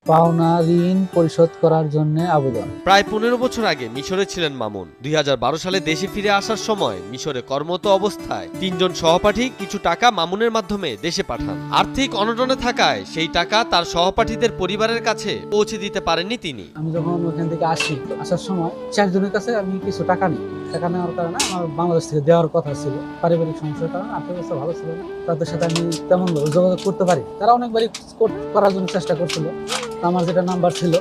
পাওনা ঋণ পরিশোধ করার জন্য আবেদন। প্রায় 15 বছর আগে মিশরে ছিলেন মামুন। 2012 সালে দেশে ফিরে আসার সময় মিশরে কর্মরত অবস্থায় 3 জন সহপাঠী কিছু টাকা মামুনের মাধ্যমে দেশে পাঠান। আর্থিক অনটনে থাকায় সেই টাকা তার সহপাঠীদের পরিবারের কাছে পৌঁছে দিতে পারেননি তিনি। আমি যখন ওখান থেকে আসার সময় 4 জনের কাছে আমি কিছু টাকা নিই। টাকা নেওয়ার কারণে আমার বাংলাদেশ থেকে দেওয়ার কথা ছিল। পারিবারিক সমস্যার কারণে আর্থিক অবস্থা ভালো ছিল না। তাদের সাথে আমি তেমন যোগাযোগ করতে পারি। তারা অনেকবারই করার জন্য চেষ্টা করছিল। আমার যেটা নাম্বার ছিল,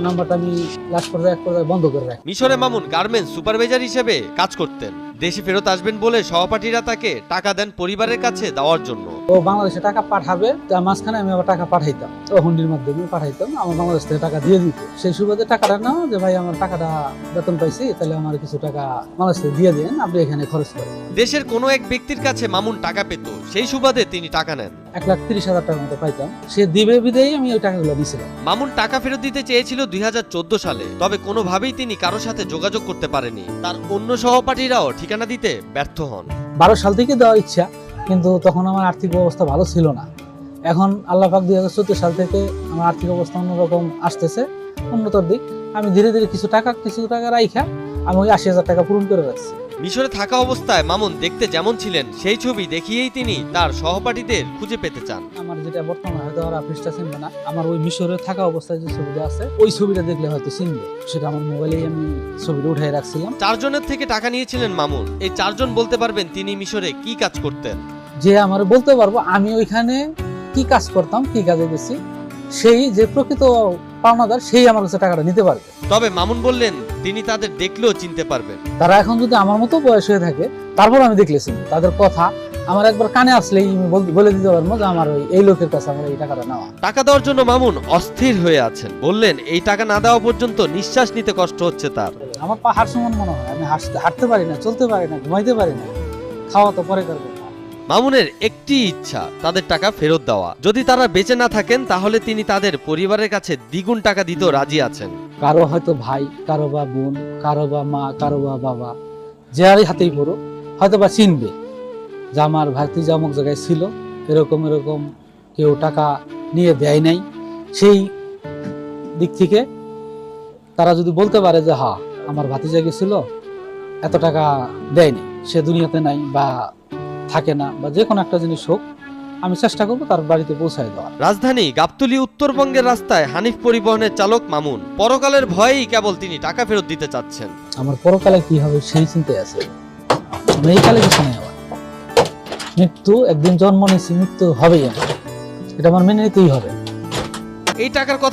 নাম্বারটা আমি লাস্ট পর্যায়ে এক পর্যায়ে বন্ধ করে রাখি। মিশরে মামুন গার্মেন্টস সুপারভাইজার হিসেবে কাজ করতেন। দেশে ফেরত আসবেন বলে সহপাঠীরা তাকে টাকা দেন পরিবারের কাছে দেওয়ার জন্য। ও বাংলাদেশে টাকা পাঠাবে, তার মাঝখানে আমি আবার টাকা পাঠাইতাম। ও হুন্ডির মাধ্যমে পাঠাইতাম, আমার বাংলাদেশ থেকে টাকা দিয়ে দিত। সেই সুবাদে টাকাটা নাও যে ভাই আমার টাকাটা বেতন পাইছি, তাহলে আমার কিছু টাকা বাংলাদেশ থেকে দিয়ে দিন, আপনি এখানে খরচ করেন। দেশের কোনো এক ব্যক্তির কাছে মামুন টাকা পেত, সেই সুবাদে তিনি টাকা নেন। 1,30,000 টাকার মতো পাইতাম। সে দিবে বিদেই আমি ওই টাকাগুলো দিয়েছিলাম। মামুন টাকা ফেরত দিতে চেয়েছিল 2014 সালে, তবে কোনোভাবেই তিনি কারোর সাথে যোগাযোগ করতে পারেনি। তার অন্য সহপাঠীরাও ঠিকানা দিতে ব্যর্থ হন। 12 সাল থেকে দেওয়ার ইচ্ছা, কিন্তু তখন আমার আর্থিক অবস্থা ভালো ছিল না। এখন আল্লাহ পাক 2014 সাল থেকে আমার আর্থিক অবস্থা অন্যরকম আসতেছে, উন্নতর দিক। আমি ধীরে ধীরে কিছু টাকা রাইখা আমি ওই 80,000 টাকা পূরণ করে রাখছি। মিশরে থাকা অবস্থায় মামুন দেখতে যেমন ছিলেন, সেই ছবি দেখিয়েই তিনি তার সহপাঠীদের খুঁজে পেতে চান। আমার যেটা বর্তমানে হয়তো ওরা পৃষ্ঠা চিনবে না, আমার ওই মিশরে থাকা অবস্থায় যে ছবিটা আছে, ওই ছবিটা দেখলে হয়তো চিনবে। সেটা আমার মোবাইলেই আমি ছবিটা উঠাই রাখছিলাম। 4 জনের থেকে টাকা নিয়েছিলেন মামুন। এই 4 জন বলতে পারবেন তিনি মিশরে কি কাজ করতেন। যে আমার বলতে পারবো আমি ওইখানে কি কাজ করতাম, কি কাজে গেছি, সেই যে প্রকৃত পাওনাদার সেই আমার কাছে টাকাটা নিতে পারবে। তবে মামুন বললেন তিনি তাদের দেখলেও চিনতে পারবেন। তারা এখন যদি আমার মতো বয়স হয়ে থাকে, তারপর আমি দেখলে চিনি। তাদের কথা আমার একবার কানে আসলেই আমি বলে দিতে পারবো যে আমার এই লোকের কাছে আমার এই টাকাটা নেওয়া। টাকা দেওয়ার জন্য মামুন অস্থির হয়ে আছেন। বললেন এই টাকা না দেওয়া পর্যন্ত নিঃশ্বাস নিতে কষ্ট হচ্ছে তার। আমার পাহাড় সমান মনে হয়। আমি হাঁটতে পারি না, চলতে পারি না, ঘুমাইতে পারি না, খাওয়া তো পরে করবো। মামুনের একটি ইচ্ছা, তাদের টাকা ফেরত দেওয়া। যদি তারা বেঁচে না থাকেন তাহলে তিনি তাদের পরিবারের কাছে দ্বিগুণ টাকা দিতেও রাজি আছেন। কারো হয়তো ভাই, কারো বা বোন, কারো বা মা, কারো বা বাবা, যারই হাতেই পড়ো হয়তো বা চিনবে যে আমার ভাইটি যে অমুক জায়গায় ছিল, এরকম কেউ টাকা নিয়ে দেয় নাই। সেই দিক থেকে তারা যদি বলতে পারে যে হ্যাঁ আমার ভাতিজা গেছিল, এত টাকা দেয়নি, সে দুনিয়াতে নাই বা থাকে না, বা যে কোনো একটা জিনিস হোক, আমি চেষ্টা করবো তার বাড়িতে পৌঁছায় দেওয়ার। রাজধানী গাবতলী উত্তরবঙ্গের রাস্তায় হানিফ পরিবহনের চালক মামুন। পরকালের ভয়েই কেবল তিনি টাকা ফেরত দিতে চাচ্ছেন। আমার পরকালে কি হবে সেই চিন্তায় আছে। এই কালে কিছু নেই। আমার মৃত্যু, একদিন জন্ম নিয়েছি, মৃত্যু হবেই, আমার এটা আমার মেনে নিতেই হবে। এই টাকার কথা